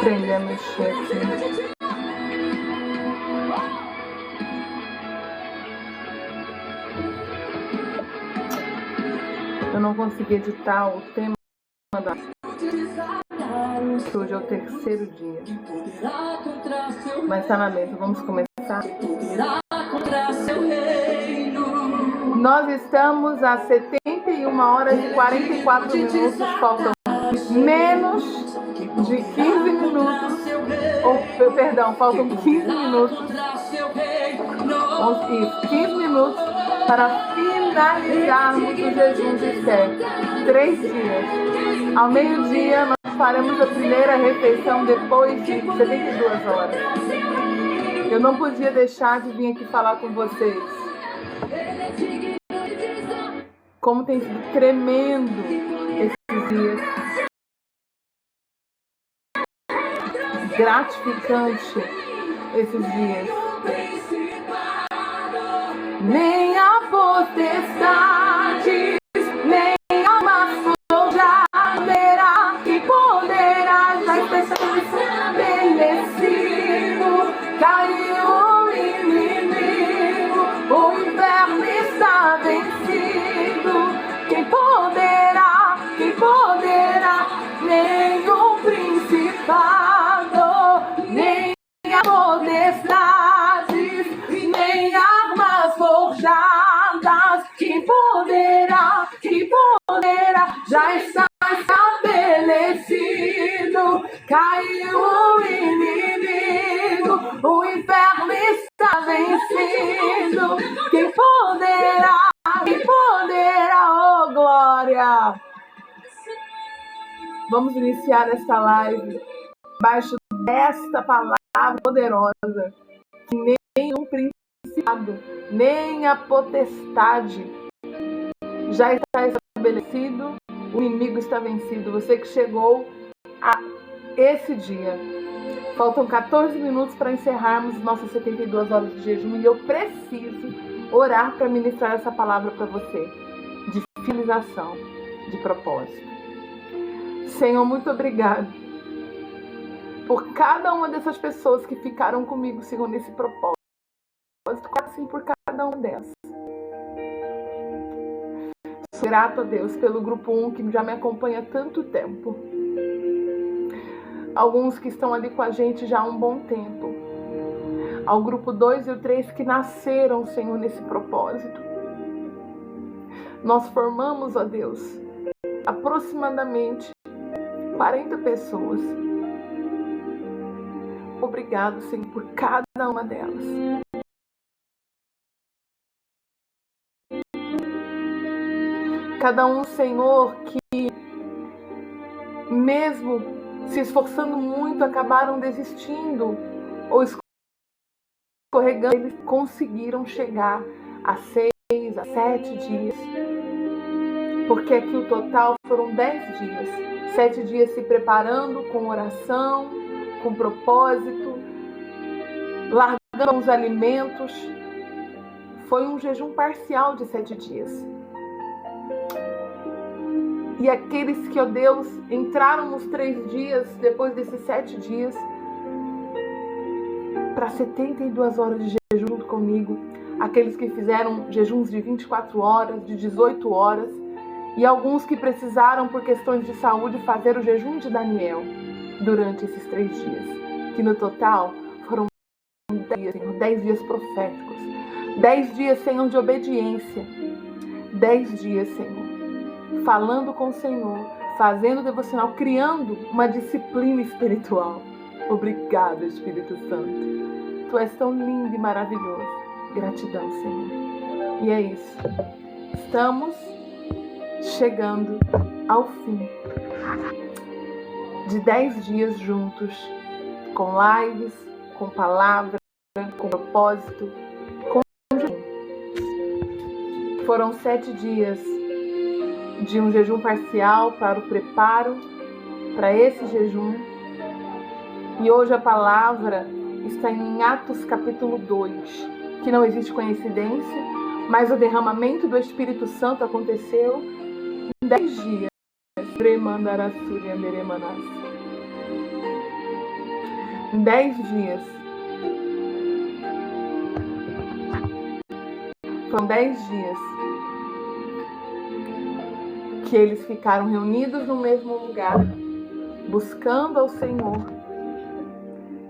Aprender a mexer aqui. Eu não consegui editar o tema da... que hoje é o terceiro dia. Mas tá na mesa, vamos começar. Nós estamos a 71 horas e 44 minutos, faltam menos de 15 minutos, faltam 15 minutos, 15 minutos para finalizarmos o jejum de Esther. 3 dias. Ao meio-dia nós faremos a primeira refeição depois de 72 horas. Eu não podia deixar de vir aqui falar com vocês. Como tem sido tremendo esses dias. Gratificante esses dias. Nem a potestade, nem a massoja verá que poderá já estabelecido. Caiu o inimigo, o inferno está vencido. Quem poderá, nenhum principado, nem a potestade, nem armas forjadas. Quem poderá, já está estabelecido. Caiu o inimigo, o inferno está vencido. Quem poderá, oh glória! Vamos iniciar esta live debaixo desta palavra poderosa, que nenhum principado, nem a potestade já está estabelecido, o inimigo está vencido. Você que chegou a esse dia, faltam 14 minutos para encerrarmos nossas 72 horas de jejum e eu preciso orar para ministrar essa palavra para você, de finalização, de propósito. Senhor, muito obrigado por cada uma dessas pessoas que ficaram comigo, Senhor, nesse propósito. Assim por cada uma delas. Sou grato a Deus pelo grupo 1 que já me acompanha há tanto tempo. Alguns que estão ali com a gente já há um bom tempo. Ao grupo 2 e o 3 que nasceram, Senhor, nesse propósito. Nós formamos, ó Deus, aproximadamente 40 pessoas. Obrigado, Senhor, por cada uma delas. Cada um, Senhor, que mesmo se esforçando muito, acabaram desistindo ou escorregando. Eles conseguiram chegar a 6, a 7 dias. Porque aqui o total foram 10 dias. 7 dias se preparando com oração, com propósito, largando os alimentos. Foi um jejum parcial de 7 dias. E aqueles que, ó Deus, entraram nos 3 dias, depois desses 7 dias, para 72 horas de jejum junto comigo. Aqueles que fizeram jejuns de 24 horas, de 18 horas. E alguns que precisaram, por questões de saúde, fazer o jejum de Daniel durante esses 3 dias. Que no total foram 10 dias, Senhor, 10 dias proféticos. 10 dias, Senhor, de obediência. 10 dias, Senhor, falando com o Senhor, fazendo devocional, criando uma disciplina espiritual. Obrigado, Espírito Santo. Tu és tão lindo e maravilhoso. Gratidão, Senhor. E é isso. Estamos chegando ao fim. de 10 dias juntos, com lives, com palavra, com propósito, com jejum. Foram 7 dias de um jejum parcial para o preparo para esse jejum. E hoje a palavra está em Atos capítulo 2, que não existe coincidência, mas o derramamento do Espírito Santo aconteceu em 10 dias. Em 10 dias. Foram 10 dias que eles ficaram reunidos no mesmo lugar, buscando ao Senhor,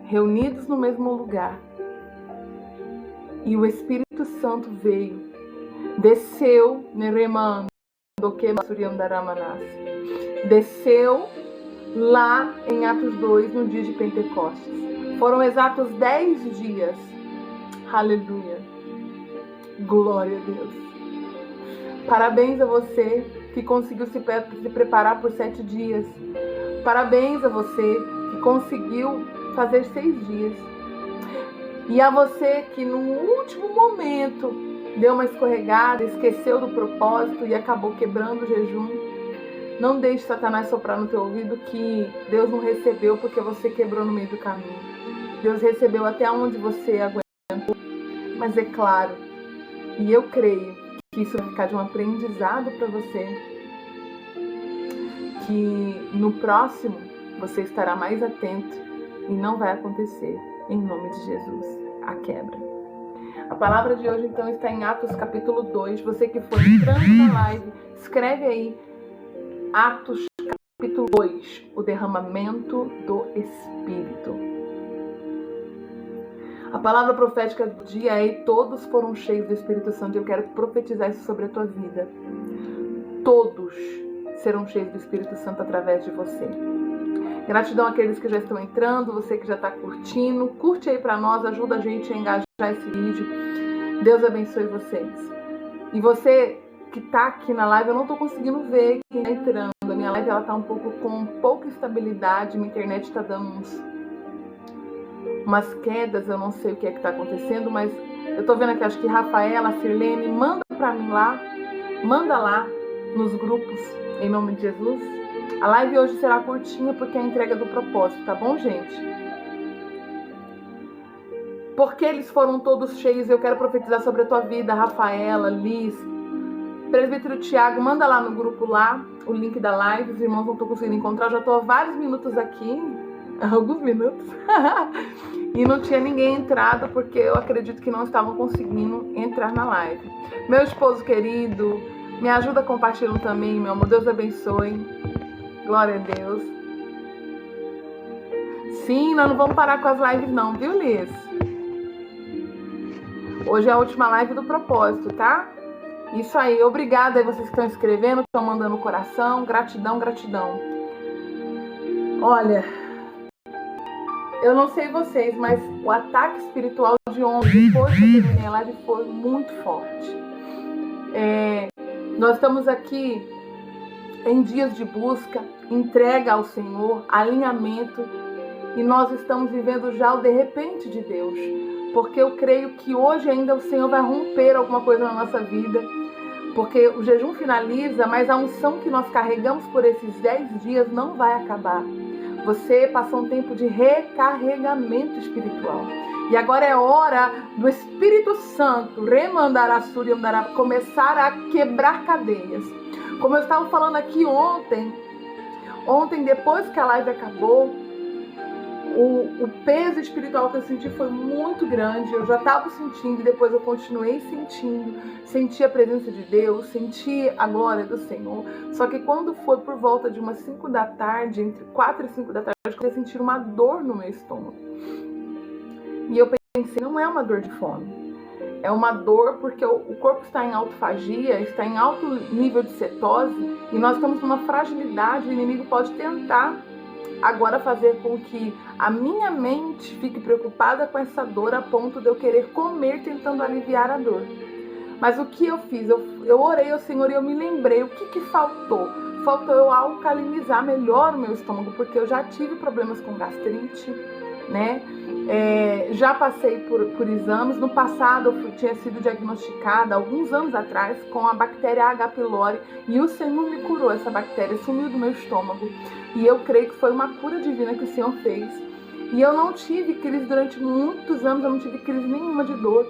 reunidos no mesmo lugar. E o Espírito Santo veio, desceu, desceu lá em Atos 2, no dia de Pentecostes. Foram exatos 10 dias. Aleluia. Glória a Deus. Parabéns a você que conseguiu se preparar por 7 dias. Parabéns a você que conseguiu fazer 6 dias. E a você que no último momento deu uma escorregada, esqueceu do propósito e acabou quebrando o jejum. Não deixe Satanás soprar no teu ouvido que Deus não recebeu porque você quebrou no meio do caminho. Deus recebeu até onde você aguentou. Mas é claro, e eu creio que isso vai ficar de um aprendizado para você, que no próximo você estará mais atento e não vai acontecer, em nome de Jesus, a quebra. A palavra de hoje então está em Atos capítulo 2. Você que for entrando na live, escreve aí Atos capítulo 2, o derramamento do Espírito. A palavra profética do dia é: e todos foram cheios do Espírito Santo. Eu quero profetizar isso sobre a tua vida. Todos serão cheios do Espírito Santo através de você. Gratidão àqueles que já estão entrando, você que já está curtindo. Curte aí para nós, ajuda a gente a engajar esse vídeo. Deus abençoe vocês. E você que está aqui na live, eu não estou conseguindo ver quem está entrando. A minha live está com pouca estabilidade, minha internet está dando umas quedas, eu não sei o que é que está acontecendo, mas eu estou vendo aqui, acho que Rafaela, Sirlene, manda para mim lá, manda lá nos grupos, em nome de Jesus. A live hoje será curtinha porque é a entrega do propósito, tá bom, gente? Porque eles foram todos cheios, eu quero profetizar sobre a tua vida, Rafaela, Liz, Presbítero Tiago, manda lá no grupo lá, o link da live, os irmãos não estão conseguindo encontrar, já estou há vários minutos aqui, alguns minutos, e não tinha ninguém entrado porque eu acredito que não estavam conseguindo entrar na live. Meu esposo querido, me ajuda compartilhando também, meu amor, Deus abençoe, glória a Deus. Sim, nós não vamos parar com as lives não, viu, Liz? Hoje é a última live do propósito, tá? Isso aí, obrigada aí vocês que estão escrevendo, estão mandando coração, gratidão, gratidão. Olha, eu não sei vocês, mas o ataque espiritual de ontem, depois que eu terminei a live, foi muito forte. Nós estamos aqui em dias de busca, entrega ao Senhor, alinhamento, e nós estamos vivendo já o de repente de Deus, porque eu creio que hoje ainda o Senhor vai romper alguma coisa na nossa vida, porque o jejum finaliza, mas a unção que nós carregamos por esses 10 dias não vai acabar. Você passou um tempo de recarregamento espiritual. E agora é hora do Espírito Santo começar a quebrar cadeias. Como eu estava falando aqui ontem depois que a live acabou, o peso espiritual que eu senti foi muito grande. Eu já estava sentindo e depois eu continuei sentindo. Senti a presença de Deus, senti a glória do Senhor. Só que quando foi por volta de umas 5 da tarde, entre 4 e 5 da tarde, eu comecei a sentir uma dor no meu estômago. E eu pensei, não é uma dor de fome. É uma dor porque o corpo está em autofagia, está em alto nível de cetose e nós estamos numa fragilidade. O inimigo pode tentar agora fazer com que a minha mente fique preocupada com essa dor a ponto de eu querer comer tentando aliviar a dor. Mas o que eu fiz? Eu orei ao Senhor e eu me lembrei o que faltou. faltou eu alcalinizar melhor o meu estômago, porque eu já tive problemas com gastrite, né? Já passei por exames. No passado eu tinha sido diagnosticada alguns anos atrás com a bactéria H. pylori, e o Senhor me curou essa bactéria, sumiu do meu estômago, e eu creio que foi uma cura divina que o Senhor fez. E eu não tive crise durante muitos anos, eu não tive crise nenhuma de dor.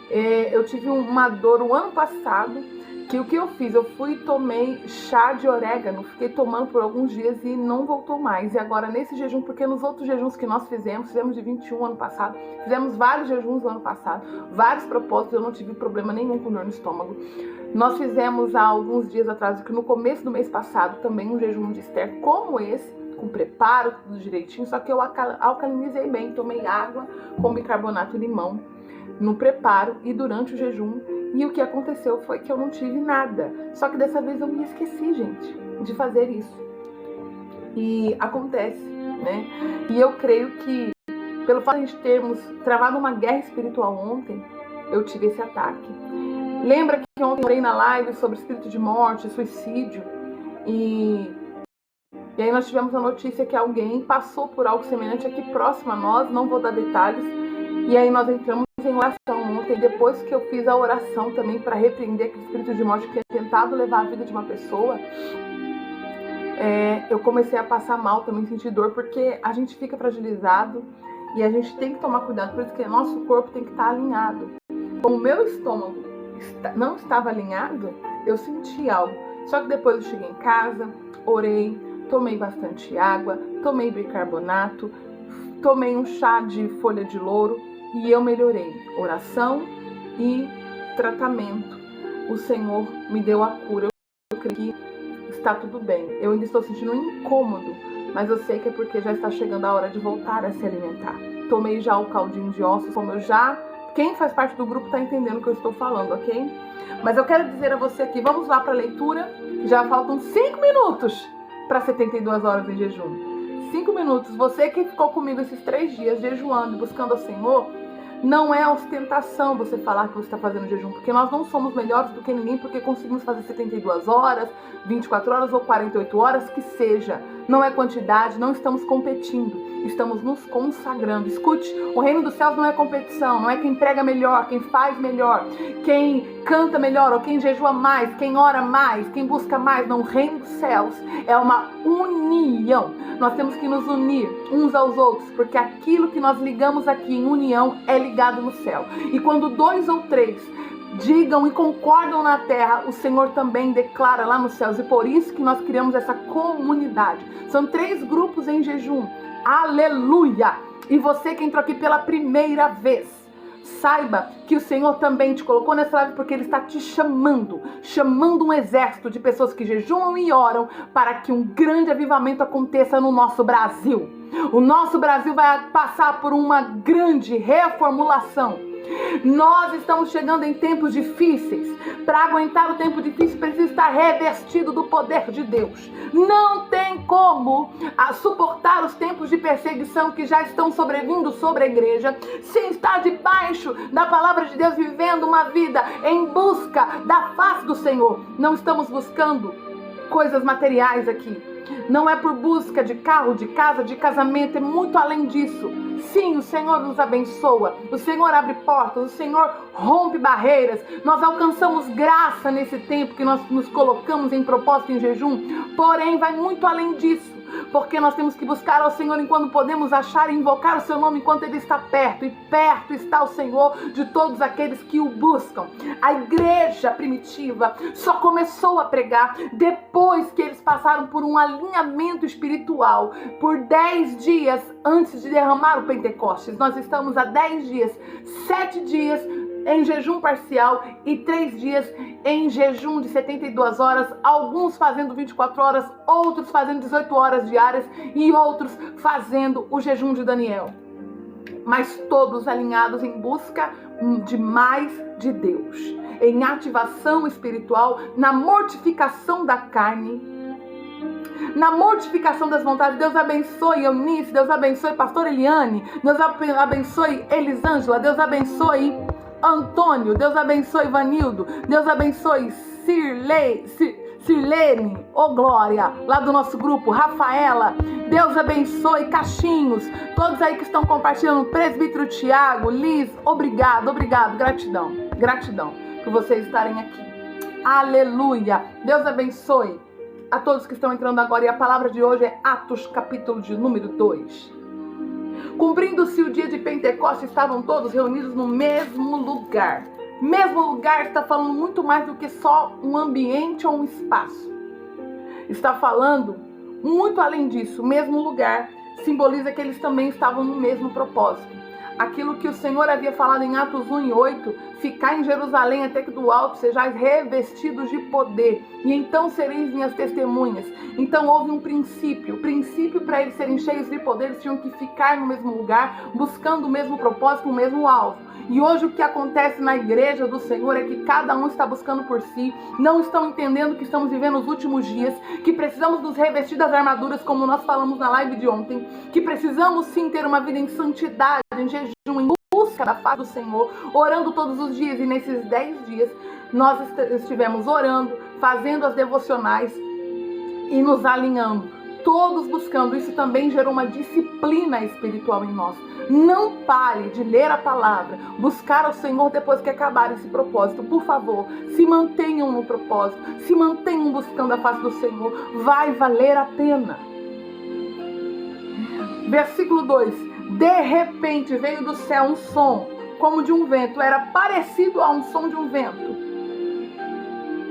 Eu tive uma dor o ano passado, que o que eu fiz? Eu fui e tomei chá de orégano, fiquei tomando por alguns dias e não voltou mais. E agora nesse jejum, porque nos outros jejuns que nós fizemos de 21 ano passado, fizemos vários jejuns no ano passado, vários propósitos, eu não tive problema nenhum com dor no estômago. Nós fizemos há alguns dias atrás, que no começo do mês passado, também um jejum de Esther como esse, com preparo, tudo direitinho, só que eu alcalinizei bem, tomei água com bicarbonato e limão no preparo e durante o jejum. E o que aconteceu foi que eu não tive nada. Só que dessa vez eu me esqueci, gente, de fazer isso. E acontece, né? E eu creio que, pelo fato de a gente termos travado uma guerra espiritual ontem, eu tive esse ataque. Lembra que ontem eu falei na live sobre espírito de morte, suicídio? E aí nós tivemos a notícia que alguém passou por algo semelhante aqui próximo a nós, não vou dar detalhes. E aí nós entramos em oração ontem, depois que eu fiz a oração também para repreender aquele espírito de morte que tinha tentado levar a vida de uma pessoa. Eu comecei a passar mal também, sentir dor, porque a gente fica fragilizado e a gente tem que tomar cuidado, por isso que nosso corpo tem que estar alinhado. Como o meu estômago não estava alinhado, eu senti algo. Só que depois eu cheguei em casa, orei, tomei bastante água, tomei bicarbonato, tomei um chá de folha de louro e eu melhorei. Oração e tratamento. O Senhor me deu a cura. Eu creio que está tudo bem. Eu ainda estou sentindo um incômodo, mas eu sei que é porque já está chegando a hora de voltar a se alimentar. Tomei já o caldinho de ossos, como eu já... Quem faz parte do grupo está entendendo o que eu estou falando, ok? Mas eu quero dizer a você aqui, vamos lá para a leitura. Já faltam 5 minutos para 72 horas em jejum. 5 minutos. Você que ficou comigo esses 3 dias jejuando e buscando ao Senhor, não é ostentação você falar que você está fazendo jejum, porque nós não somos melhores do que ninguém porque conseguimos fazer 72 horas, 24 horas ou 48 horas, que seja. Não é quantidade, não estamos competindo, estamos nos consagrando. Escute, o reino dos céus não é competição, não é quem prega melhor, quem faz melhor, quem canta melhor ou quem jejua mais, quem ora mais, quem busca mais. Não, o reino dos céus é uma união. Nós temos que nos unir uns aos outros, porque aquilo que nós ligamos aqui em união é ligado no céu. E quando 2 ou 3 digam e concordam na terra, o Senhor também declara lá nos céus. E por isso que nós criamos essa comunidade. São 3 grupos em jejum. Aleluia! E você que entrou aqui pela primeira vez, saiba que o Senhor também te colocou nessa live porque Ele está te chamando um exército de pessoas que jejuam e oram para que um grande avivamento aconteça no nosso Brasil. O nosso Brasil vai passar por uma grande reformulação. Nós estamos chegando em tempos difíceis. Para aguentar o tempo difícil, precisa estar revestido do poder de Deus. Não tem como suportar os tempos de perseguição que já estão sobrevindo sobre a igreja sem estar debaixo da palavra de Deus, vivendo uma vida em busca da face do Senhor. Não estamos buscando coisas materiais aqui. Não é por busca de carro, de casa, de casamento, é muito além disso. Sim, o Senhor nos abençoa, o Senhor abre portas, o Senhor rompe barreiras. Nós alcançamos graça nesse tempo que nós nos colocamos em propósito em jejum, porém vai muito além disso. Porque nós temos que buscar ao Senhor enquanto podemos, achar e invocar o seu nome enquanto Ele está perto. E perto está o Senhor de todos aqueles que o buscam. A igreja primitiva só começou a pregar depois que eles passaram por um alinhamento espiritual. Por 10 dias antes de derramar o Pentecostes. Nós estamos há 10 dias, 7 dias em jejum parcial e 3 dias em jejum de 72 horas, alguns fazendo 24 horas, outros fazendo 18 horas diárias e outros fazendo o jejum de Daniel. Mas todos alinhados em busca de mais de Deus, em ativação espiritual, na mortificação da carne, na mortificação das vontades. Deus abençoe Eunice, Deus abençoe Pastor Eliane, Deus abençoe Elisângela, Deus abençoe Antônio, Deus abençoe Vanildo, Deus abençoe Sirlene, Glória, lá do nosso grupo, Rafaela, Deus abençoe, Caixinhos, todos aí que estão compartilhando, Presbítero Tiago, Liz, obrigado, gratidão por vocês estarem aqui. Aleluia, Deus abençoe a todos que estão entrando agora, e a palavra de hoje é Atos, capítulo de número 2. Cumprindo-se o dia de Pentecostes, estavam todos reunidos no mesmo lugar. Mesmo lugar está falando muito mais do que só um ambiente ou um espaço. Está falando muito além disso. Mesmo lugar simboliza que eles também estavam no mesmo propósito. Aquilo que o Senhor havia falado em Atos 1:8, ficar em Jerusalém até que do alto sejais revestidos de poder, e então sereis minhas testemunhas. Então houve um princípio. O princípio para eles serem cheios de poder, eles tinham que ficar no mesmo lugar, buscando o mesmo propósito, o mesmo alvo. E hoje o que acontece na igreja do Senhor é que cada um está buscando por si, não estão entendendo que estamos vivendo os últimos dias, que precisamos nos revestir das armaduras, como nós falamos na live de ontem, que precisamos sim ter uma vida em santidade, em jejum, em busca da face do Senhor, orando todos os dias. E nesses 10 dias nós estivemos orando, fazendo as devocionais e nos alinhando, todos buscando. Isso também gerou uma disciplina espiritual em nós. Não pare de ler a palavra, buscar ao Senhor depois que acabar esse propósito. Por favor, se mantenham no propósito, se mantenham buscando a face do Senhor. Vai valer a pena. Versículo 2. De repente veio do céu um som, como de um vento. Era parecido a um som de um vento.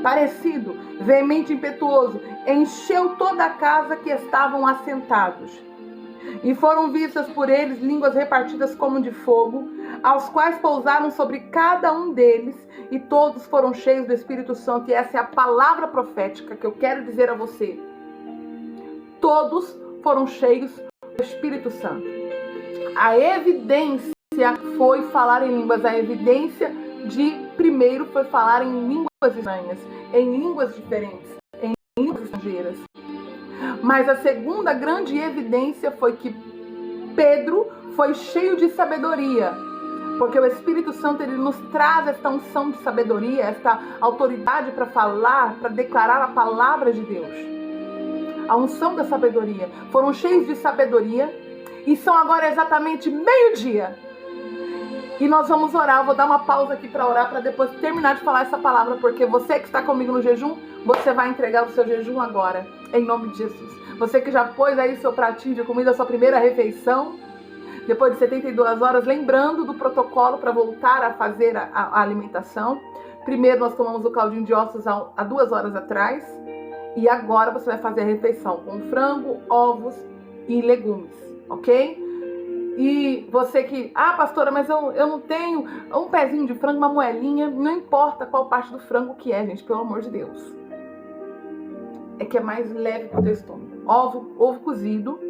Parecido, veemente, impetuoso. Encheu toda a casa que estavam assentados. E foram vistas por eles línguas repartidas como de fogo, aos quais pousaram sobre cada um deles, e todos foram cheios do Espírito Santo. E essa é a palavra profética que eu quero dizer a você. Todos foram cheios do Espírito Santo. A evidência foi falar em línguas. A evidência de primeiro foi falar em línguas estranhas, em línguas diferentes, em línguas estrangeiras. Mas a segunda grande evidência foi que Pedro foi cheio de sabedoria, porque o Espírito Santo, ele nos traz esta unção de sabedoria, esta autoridade para falar, para declarar a palavra de Deus. A unção da sabedoria. Foram cheios de sabedoria e são agora exatamente meio-dia. E nós vamos orar. Eu vou dar uma pausa aqui para orar, para depois terminar de falar essa palavra, porque você que está comigo no jejum, você vai entregar o seu jejum agora, em nome de Jesus. Você que já pôs aí seu pratinho de comida, a sua primeira refeição, depois de 72 horas, lembrando do protocolo para voltar a fazer a alimentação. Primeiro nós tomamos o caldinho de ossos há 2 horas atrás, e agora você vai fazer a refeição com frango, ovos e legumes, ok? E você que, pastora, mas eu não tenho um pezinho de frango, uma moelinha, não importa qual parte do frango que é, gente, pelo amor de Deus. É que é mais leve para o teu estômago. Ovo cozido.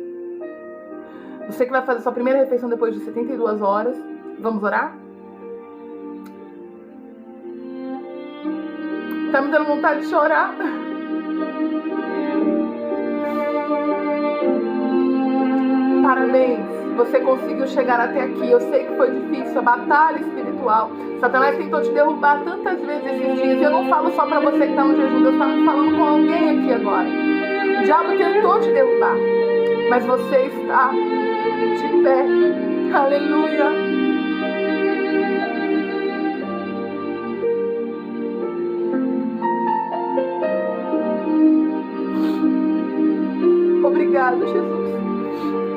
Você que vai fazer sua primeira refeição depois de 72 horas. Vamos orar? Tá me dando vontade de chorar. Parabéns, você conseguiu chegar até aqui. Eu sei que foi difícil, a batalha espiritual. Satanás tentou te derrubar tantas vezes esses dias. Eu não falo só pra você que está no jejum, Deus está me falando com alguém aqui agora. O diabo tentou te derrubar, mas você está de pé. Aleluia. Obrigado, Jesus.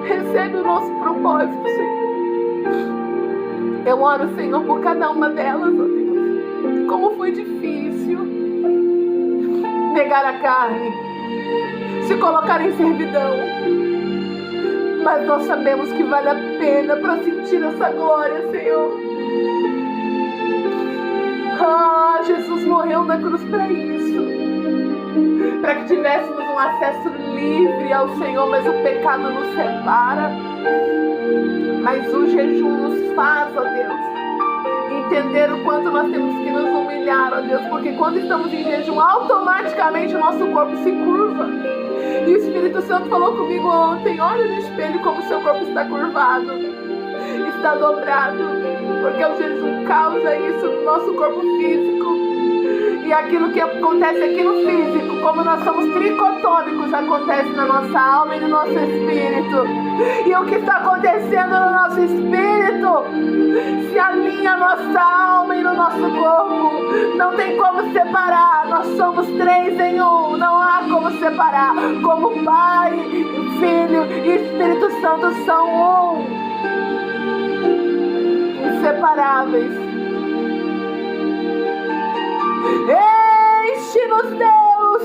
Recebe o nosso propósito, Senhor. Eu oro, Senhor, por cada uma delas, ó Deus. Como foi difícil negar a carne, se colocar em servidão. Mas nós sabemos que vale a pena para sentir essa glória, Senhor. Jesus morreu na cruz para isso. Para que tivéssemos um acesso livre ao Senhor, mas o pecado nos separa. Mas o jejum nos faz, ó Deus, entender o quanto nós temos que nos humilhar, ó Deus, porque quando estamos em jejum, automaticamente o nosso corpo se curva. E o Espírito Santo falou comigo ontem: olha no espelho como o seu corpo está curvado, está dobrado, porque o jejum causa isso no nosso corpo físico. E aquilo que acontece aqui no físico, como nós somos tricotômicos, acontece na nossa alma e no nosso espírito. E o que está acontecendo no nosso espírito se alinha a nossa alma e no nosso corpo. Não tem como separar. Nós somos três em um. Não há como separar. Como Pai, Filho e Espírito Santo são um. Inseparáveis. Enche-nos, Deus.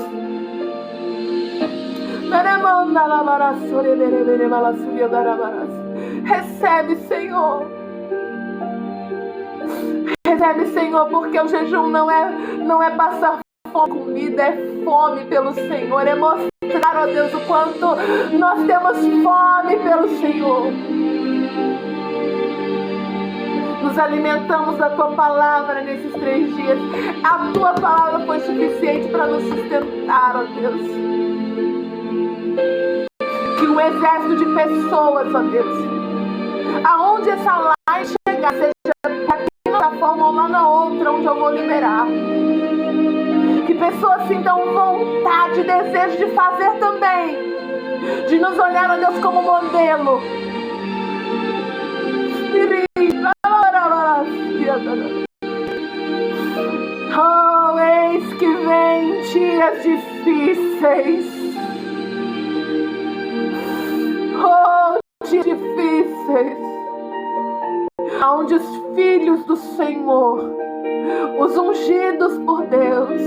Recebe, Senhor. Recebe, Senhor, porque o jejum não é passar fome, comida, é fome pelo Senhor. É mostrar, ó Deus, o quanto nós temos fome pelo Senhor. Nos alimentamos da Tua palavra nesses 3 dias. A Tua palavra foi suficiente para nos sustentar, ó Deus. Que um exército de pessoas, ó Deus, aonde essa live chegar, seja aqui na plataforma ou lá na outra, onde eu vou liberar, que pessoas sintam vontade e desejo de fazer também, de nos olhar, ó Deus, como modelo. Oh, eis que vem dias difíceis. Oh, dias difíceis, onde os filhos do Senhor, os ungidos por Deus,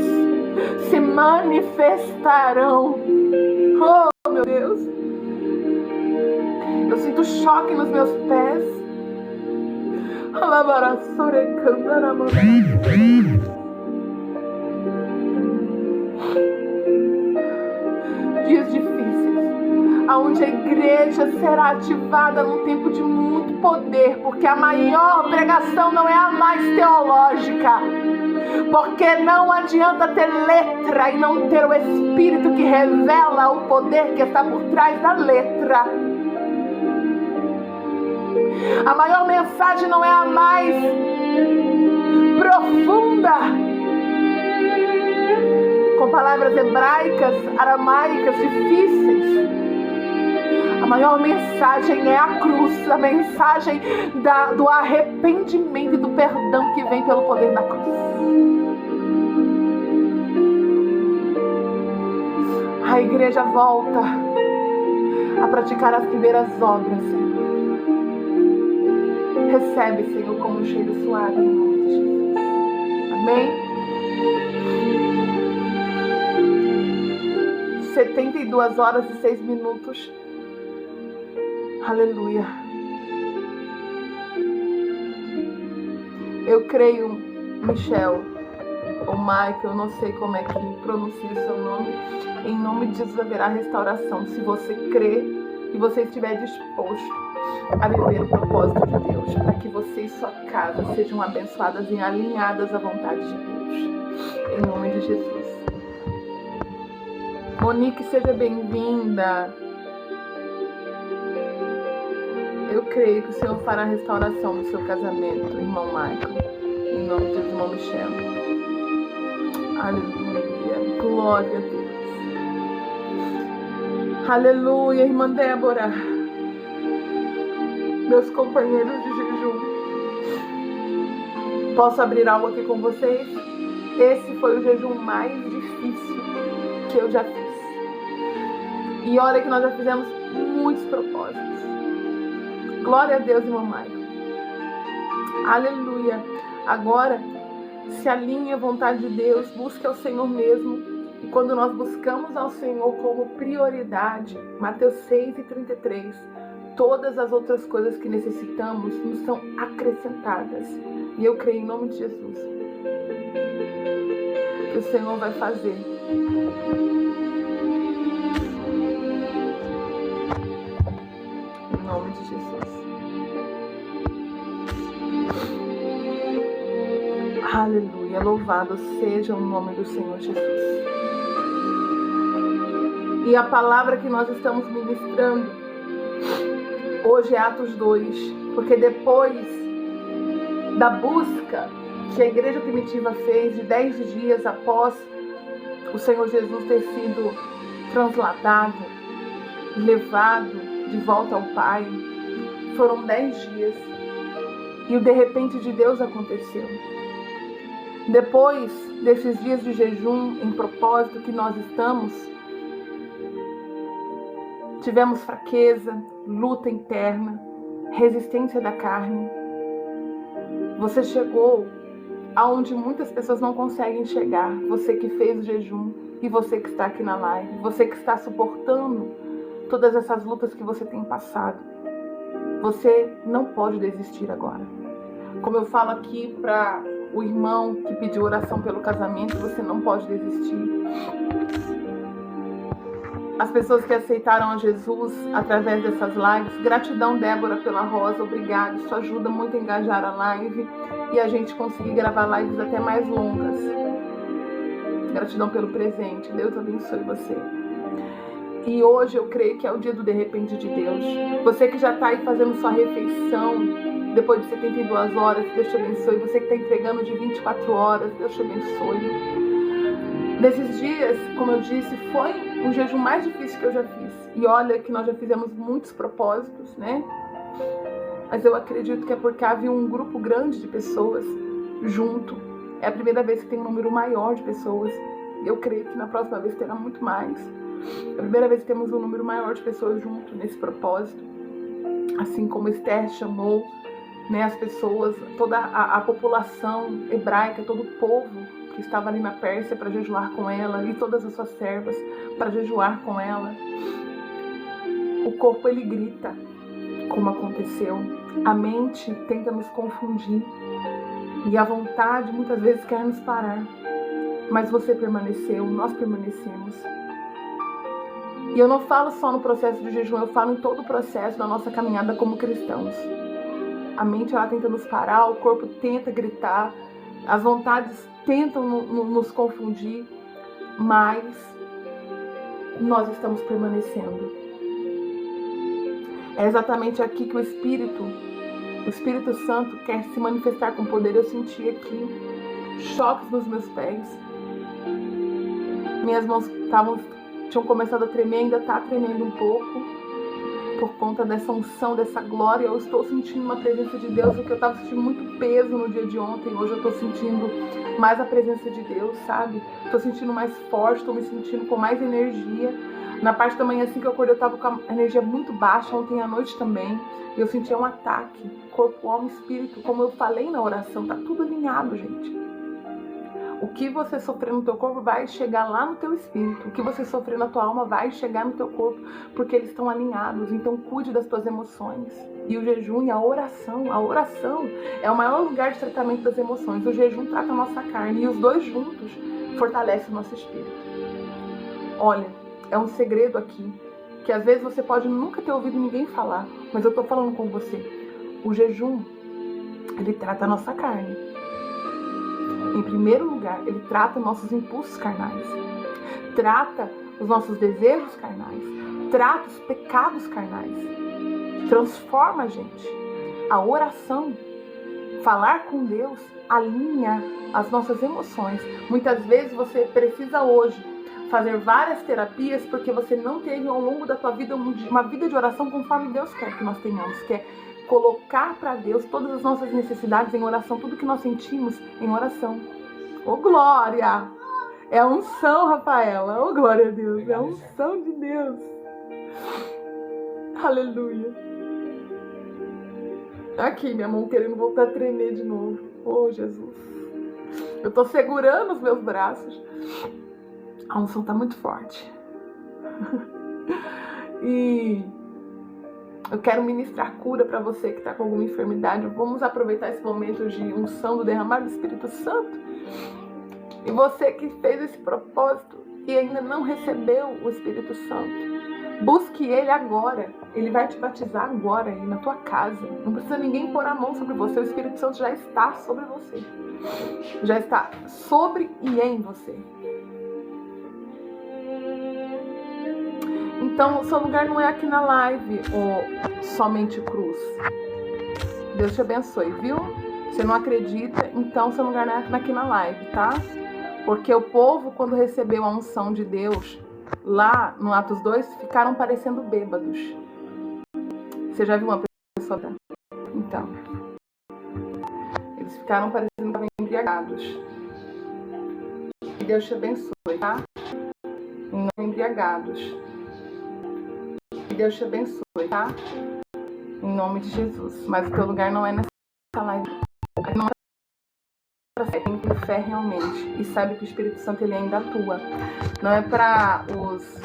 se manifestarão. Oh, meu Deus, eu sinto choque nos meus pés. Dias difíceis, onde a igreja será ativada num tempo de muito poder, porque a maior pregação não é a mais teológica, porque não adianta ter letra e não ter o Espírito que revela o poder que está por trás da letra. A maior mensagem não é a mais profunda, com palavras hebraicas, aramaicas difíceis. A maior mensagem é a cruz, a mensagem do arrependimento e do perdão que vem pelo poder da cruz. A igreja volta a praticar as primeiras obras, Senhor. Recebe, Senhor, como um cheiro suave em nome de Jesus. Amém? 72 horas e 6 minutos. Aleluia. Eu creio, Michel, ou Michael, eu não sei como é que pronuncia o seu nome. Em nome de Jesus haverá restauração. Se você crê e você estiver disposto a viver o propósito de Deus, para que você e sua casa sejam abençoadas e alinhadas à vontade de Deus. Em nome de Jesus. Monique, seja bem-vinda. Eu creio que o Senhor fará a restauração do seu casamento, irmão Michael. Em nome de Jesus, irmão Michel. Aleluia. Glória a Deus. Aleluia, irmã Débora. Meus companheiros de jejum. Posso abrir algo aqui com vocês? Esse foi o jejum mais difícil que eu já fiz. E olha que nós já fizemos muitos propósitos. Glória a Deus, irmão Michael. Aleluia. Agora, se alinhe à vontade de Deus, busque ao Senhor mesmo. E quando nós buscamos ao Senhor como prioridade, Mateus 6:33, todas as outras coisas que necessitamos nos são acrescentadas. E eu creio em nome de Jesus que o Senhor vai fazer. Em nome de Jesus. Aleluia. Louvado seja o nome do Senhor Jesus. E a palavra que nós estamos ministrando hoje é Atos 2, porque depois da busca que a igreja primitiva fez de 10 dias após o Senhor Jesus ter sido transladado, levado de volta ao Pai. Foram 10 dias e o de repente de Deus aconteceu. Depois desses dias de jejum em propósito que nós estamos, tivemos fraqueza, luta interna, resistência da carne. Você chegou aonde muitas pessoas não conseguem chegar. Você que fez o jejum e você que está aqui na live, você que está suportando todas essas lutas que você tem passado. Você não pode desistir agora. Como eu falo aqui para o irmão que pediu oração pelo casamento, você não pode desistir. As pessoas que aceitaram a Jesus através dessas lives, gratidão, Débora, pela rosa, obrigada. Isso ajuda muito a engajar a live e a gente conseguir gravar lives até mais longas. Gratidão pelo presente. Deus abençoe você. E hoje eu creio que é o dia do de repente de Deus. Você que já está aí fazendo sua refeição depois de 72 horas, Deus te abençoe. Você que está entregando de 24 horas, Deus te abençoe. Nesses dias, como eu disse, foi o jejum mais difícil que eu já fiz. E olha que nós já fizemos muitos propósitos, né? Mas eu acredito que é porque havia um grupo grande de pessoas junto. É a primeira vez que tem um número maior de pessoas. Eu creio que na próxima vez terá muito mais. É a primeira vez que temos um número maior de pessoas junto nesse propósito. Assim como Esther chamou, né, as pessoas, toda a população hebraica, todo o povo que estava ali na Pérsia para jejuar com ela, e todas as suas servas para jejuar com ela. O corpo ele grita, como aconteceu. A mente tenta nos confundir e a vontade muitas vezes quer nos parar. Mas você permaneceu, nós permanecemos. E eu não falo só no processo de jejum, eu falo em todo o processo da nossa caminhada como cristãos. A mente ela tenta nos parar, o corpo tenta gritar, as vontades tentam nos confundir, mas nós estamos permanecendo. É exatamente aqui que o Espírito Santo quer se manifestar com poder. Eu senti aqui choques nos meus pés. Minhas mãos tinham começado a tremer, ainda está tremendo um pouco. Por conta dessa unção, dessa glória, eu estou sentindo uma presença de Deus, porque eu estava sentindo muito peso no dia de ontem. Hoje eu estou sentindo mais a presença de Deus, sabe? Estou sentindo mais forte, estou me sentindo com mais energia. Na parte da manhã, assim que eu acordei, eu estava com a energia muito baixa, ontem à noite também. E eu sentia um ataque, corpo, alma, espírito. Como eu falei na oração, tá tudo alinhado, gente. O que você sofrer no teu corpo vai chegar lá no teu espírito. O que você sofrer na tua alma vai chegar no teu corpo, porque eles estão alinhados. Então cuide das tuas emoções. E o jejum e a oração é o maior lugar de tratamento das emoções. O jejum trata a nossa carne e os dois juntos fortalecem o nosso espírito. Olha, é um segredo aqui, que às vezes você pode nunca ter ouvido ninguém falar, mas eu tô falando com você. O jejum, ele trata a nossa carne. Em primeiro lugar, ele trata nossos impulsos carnais, trata os nossos desejos carnais, trata os pecados carnais, transforma a gente. A oração, falar com Deus, alinha as nossas emoções. Muitas vezes você precisa hoje fazer várias terapias porque você não teve ao longo da tua vida uma vida de oração conforme Deus quer que nós tenhamos, que é colocar para Deus todas as nossas necessidades em oração, tudo que nós sentimos em oração. Ô glória! É a unção, Rafaela. Ô glória a Deus, é a unção de Deus. Aleluia. Aqui, minha mão querendo voltar a tremer de novo. Ô Jesus. Eu tô segurando os meus braços. A unção tá muito forte. E eu quero ministrar cura para você que está com alguma enfermidade. Vamos aproveitar esse momento de unção do derramar do Espírito Santo. E você que fez esse propósito e ainda não recebeu o Espírito Santo, busque Ele agora. Ele vai te batizar agora aí na tua casa. Não precisa ninguém pôr a mão sobre você. O Espírito Santo já está sobre você. Já está sobre e em você. Então, o seu lugar não é aqui na live ou somente cruz. Deus te abençoe, viu? Você não acredita, então seu lugar não é aqui na live, tá? Porque o povo, quando recebeu a unção de Deus, lá no Atos 2, ficaram parecendo bêbados. Você já viu uma pessoa? Então, eles ficaram parecendo embriagados. Que Deus te abençoe, tá? Em nome de embriagados. Que Deus te abençoe, tá? Em nome de Jesus. Mas o teu lugar não é nessa live. Não é pra fé. Tem que ter fé realmente. E sabe que o Espírito Santo ele ainda atua. Não é para os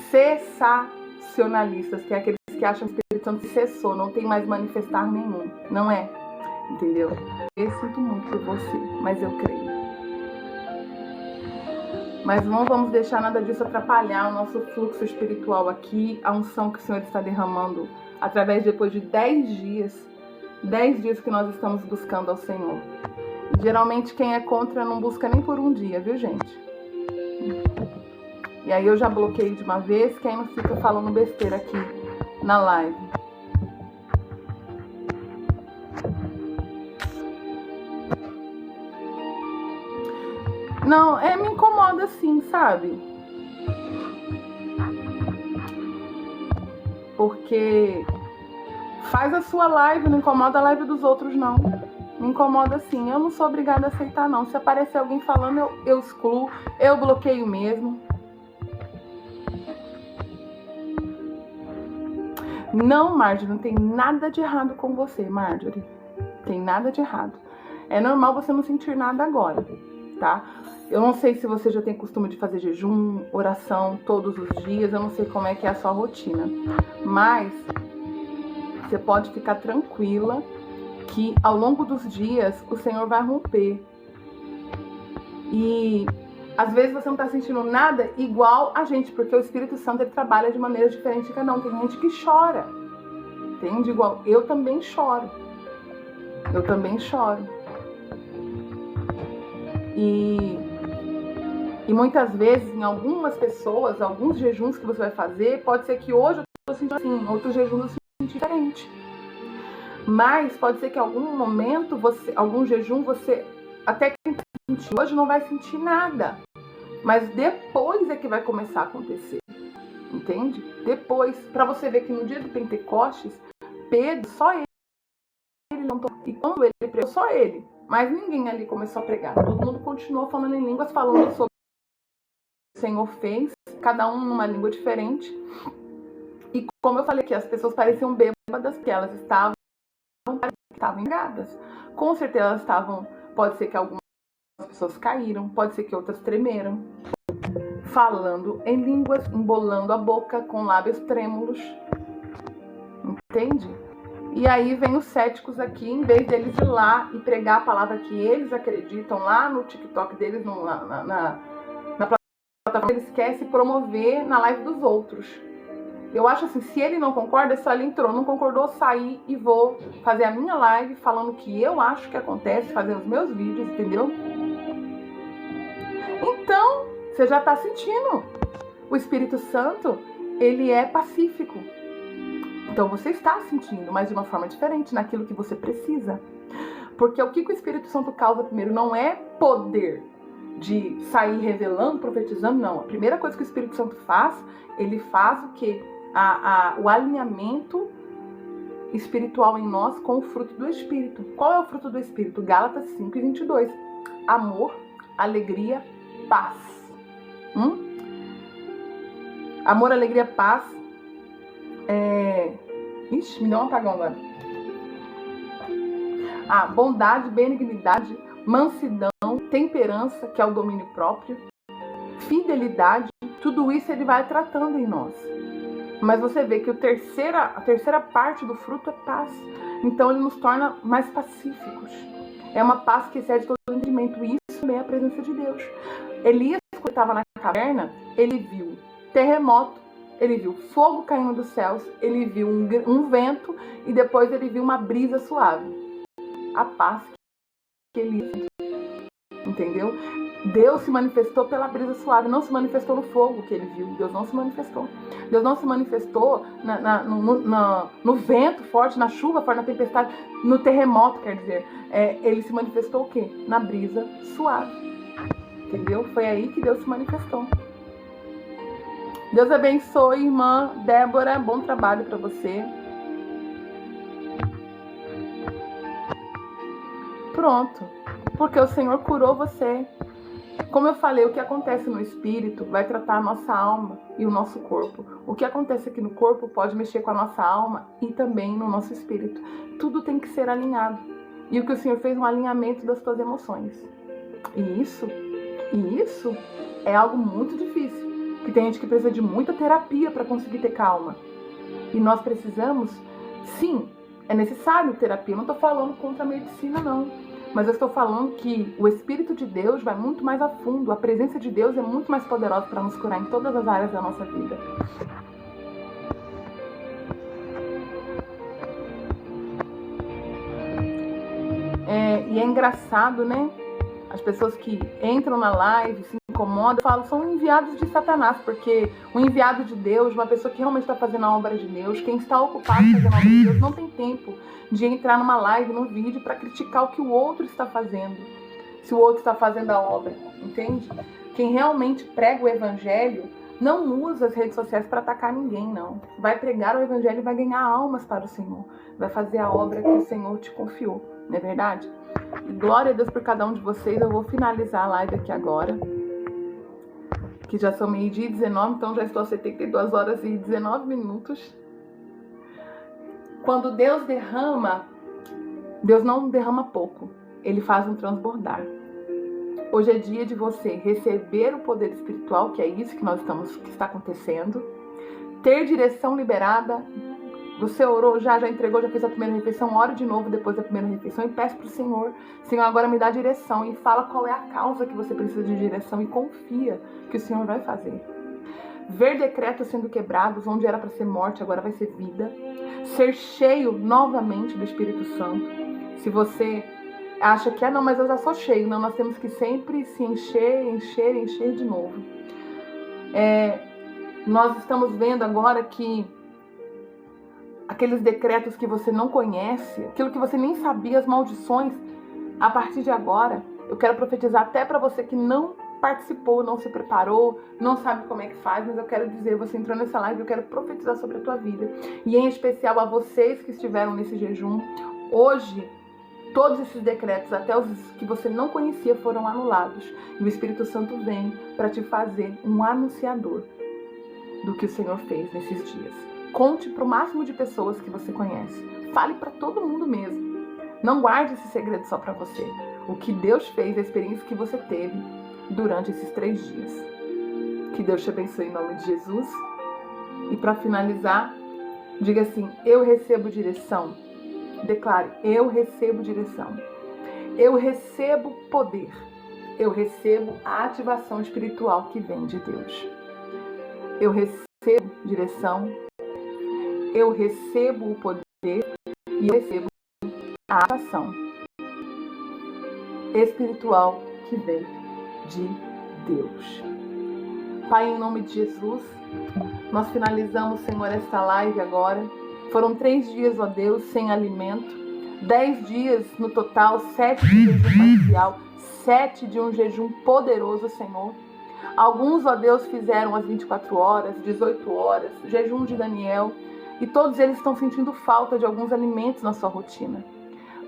cessacionalistas, que é aqueles que acham que o Espírito Santo cessou, não tem mais manifestar nenhum. Não é. Entendeu? Eu sinto muito por você, mas eu creio. Mas não vamos deixar nada disso atrapalhar o nosso fluxo espiritual aqui, a unção que o Senhor está derramando através depois de 10 dias que nós estamos buscando ao Senhor. E, geralmente quem é contra não busca nem por um dia, viu, gente? E aí eu já bloqueei de uma vez, que aí não fica falando besteira aqui na live. Não, me incomoda sim, sabe? Porque faz a sua live, não incomoda a live dos outros, não. Me incomoda sim, eu não sou obrigada a aceitar, não. Se aparecer alguém falando, eu excluo, eu bloqueio mesmo. Não, Marjorie, não tem nada de errado com você, Marjorie. Tem nada de errado. É normal você não sentir nada agora, tá? Eu não sei se você já tem costume de fazer jejum, oração todos os dias, eu não sei como é que é a sua rotina. Mas você pode ficar tranquila que ao longo dos dias o Senhor vai romper. E às vezes você não está sentindo nada igual a gente, porque o Espírito Santo ele trabalha de maneira diferente de cada um. Tem gente que chora, entende? Igual eu também choro. Eu também choro. E muitas vezes, em algumas pessoas, alguns jejuns que você vai fazer, pode ser que hoje eu estou sentindo assim, outros jejuns eu sinto diferente. Mas pode ser que em algum momento, algum jejum, você até que sentir hoje não vai sentir nada. Mas depois é que vai começar a acontecer. Entende? Depois, para você ver que no dia do Pentecostes, Pedro, só ele não tomou. E quando ele pregou, só ele. Mas ninguém ali começou a pregar. Todo mundo continuou falando em línguas, falando sobre o Senhor fez, cada um numa língua diferente. E como eu falei aqui, as pessoas pareciam bêbadas, porque elas estavam engadas. Com certeza elas estavam, pode ser que algumas pessoas caíram, pode ser que outras tremeram, falando em línguas, embolando a boca com lábios trêmulos. Entende? E aí vem os céticos aqui, em vez deles ir lá e pregar a palavra que eles acreditam lá no TikTok deles, na plataforma, eles querem se promover na live dos outros. Eu acho assim, se ele não concorda, só ele entrou, não concordou, sair e vou fazer a minha live falando o que eu acho que acontece, fazer os meus vídeos, entendeu? Então, você já está sentindo. O Espírito Santo, ele é pacífico. Então você está sentindo, mas de uma forma diferente, naquilo que você precisa. Porque o que o Espírito Santo causa primeiro não é poder de sair revelando, profetizando, não. A primeira coisa que o Espírito Santo faz, ele faz o quê? O alinhamento espiritual em nós com o fruto do Espírito. Qual é o fruto do Espírito? Gálatas 5:22. Amor, alegria, paz. Amor, alegria, paz. Ixi, me deu um apagão agora. Bondade, benignidade, mansidão, temperança, que é o domínio próprio, fidelidade, tudo isso ele vai tratando em nós. Mas você vê que a terceira parte do fruto é paz. Então ele nos torna mais pacíficos. É uma paz que excede todo o entendimento. E isso também é a presença de Deus. Elias, quando estava na caverna, ele viu terremoto, ele viu fogo caindo dos céus, ele viu um vento e depois ele viu uma brisa suave. A paz que ele... Entendeu? Deus se manifestou pela brisa suave, não se manifestou no fogo que ele viu. Deus não se manifestou. Deus não se manifestou no vento forte, na chuva forte, na tempestade, no terremoto, quer dizer. Ele se manifestou o quê? Na brisa suave. Entendeu? Foi aí que Deus se manifestou. Deus abençoe, irmã Débora. Bom trabalho para você. Pronto. Porque o Senhor curou você. Como eu falei, o que acontece no espírito vai tratar a nossa alma e o nosso corpo. O que acontece aqui no corpo pode mexer com a nossa alma e também no nosso espírito. Tudo tem que ser alinhado. E o que o Senhor fez é um alinhamento das tuas emoções. E isso é algo muito difícil. Que tem gente que precisa de muita terapia para conseguir ter calma. E nós precisamos, sim, é necessário terapia. Eu não estou falando contra a medicina, não. Mas eu estou falando que o Espírito de Deus vai muito mais a fundo. A presença de Deus é muito mais poderosa para nos curar em todas as áreas da nossa vida. E é engraçado, né? As pessoas que entram na live, se incomodam, falam, são enviados de Satanás, porque o enviado de Deus, uma pessoa que realmente está fazendo a obra de Deus, quem está ocupado fazendo a obra de Deus, não tem tempo de entrar numa live, num vídeo, para criticar o que o outro está fazendo, se o outro está fazendo a obra, entende? Quem realmente prega o evangelho não usa as redes sociais para atacar ninguém, não. Vai pregar o evangelho e vai ganhar almas para o Senhor, vai fazer a obra que o Senhor te confiou, não é verdade? E glória a Deus por cada um de vocês. Eu vou finalizar a live aqui agora, que já são 12h19, então já estou a 72 horas e 19 minutos. Quando Deus derrama, Deus não derrama pouco, Ele faz um transbordar. Hoje é dia de você receber o poder espiritual, que é isso que está acontecendo, ter direção liberada. Você orou, já entregou, já fez a primeira refeição, ore de novo depois da primeira refeição e peça para o Senhor, Senhor, agora me dá direção, e fala qual é a causa que você precisa de direção e confia que o Senhor vai fazer. Ver decretos sendo quebrados, onde era para ser morte, agora vai ser vida. Ser cheio novamente do Espírito Santo. Se você acha que, não, mas eu já sou cheio. Não, nós temos que sempre se encher de novo. Nós estamos vendo agora que aqueles decretos que você não conhece, aquilo que você nem sabia, as maldições, a partir de agora, eu quero profetizar até para você que não participou, não se preparou, não sabe como é que faz, mas eu quero dizer, você entrou nessa live, eu quero profetizar sobre a tua vida, e em especial a vocês que estiveram nesse jejum. Hoje, todos esses decretos, até os que você não conhecia, foram anulados, e o Espírito Santo vem para te fazer um anunciador do que o Senhor fez nesses dias. Conte para o máximo de pessoas que você conhece, fale para todo mundo mesmo, não guarde esse segredo só para você, o que Deus fez, a experiência que você teve durante esses 3 dias. Que Deus te abençoe em nome de Jesus. E para finalizar, diga assim, eu recebo direção. Declare, eu recebo direção. Eu recebo poder. Eu recebo a ativação espiritual que vem de Deus. Eu recebo direção. Eu recebo o poder e eu recebo a ativação espiritual que vem de Deus. Pai, em nome de Jesus, nós finalizamos, Senhor, esta live agora. Foram 3 dias, ó Deus, sem alimento, 10 dias no total, 7 de jejum parcial, 7 de um jejum poderoso, Senhor. Alguns, ó Deus, fizeram as 24 horas, 18 horas, jejum de Daniel, e todos eles estão sentindo falta de alguns alimentos na sua rotina.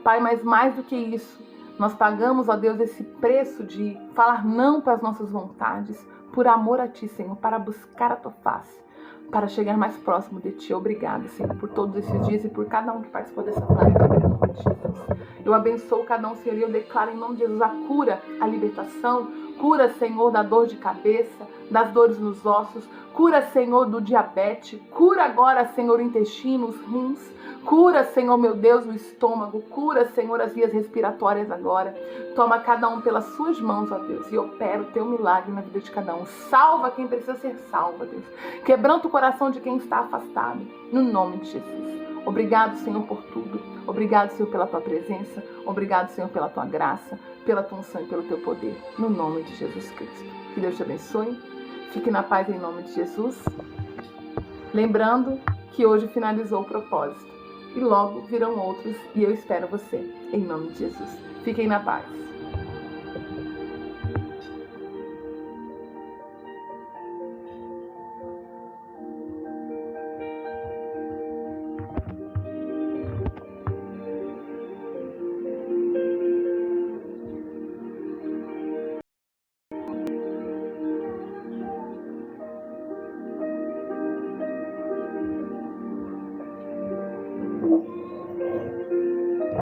Pai, mas mais do que isso, nós pagamos, ó Deus, esse preço de falar não para as nossas vontades, por amor a Ti, Senhor, para buscar a Tua face, para chegar mais próximo de Ti. Obrigada, Senhor, por todos esses dias e por cada um que participou dessa live, em nome de Jesus. Eu abençoo cada um, Senhor, e eu declaro em nome de Jesus a cura, a libertação. Cura, Senhor, da dor de cabeça, das dores nos ossos. Cura, Senhor, do diabetes. Cura agora, Senhor, o intestino, os rins. Cura, Senhor, meu Deus, o estômago. Cura, Senhor, as vias respiratórias agora. Toma cada um pelas suas mãos, ó Deus, e opera o teu milagre na vida de cada um. Salva quem precisa ser salvo, ó Deus. Quebranta o coração de quem está afastado, no nome de Jesus. Obrigado, Senhor, por tudo. Obrigado, Senhor, pela Tua presença. Obrigado, Senhor, pela Tua graça. pela tua unção e pelo teu poder, no nome de Jesus Cristo. Que Deus te abençoe. Fique na paz em nome de Jesus. Lembrando que hoje finalizou o propósito e logo virão outros e eu espero você, em nome de Jesus. Fiquem na paz.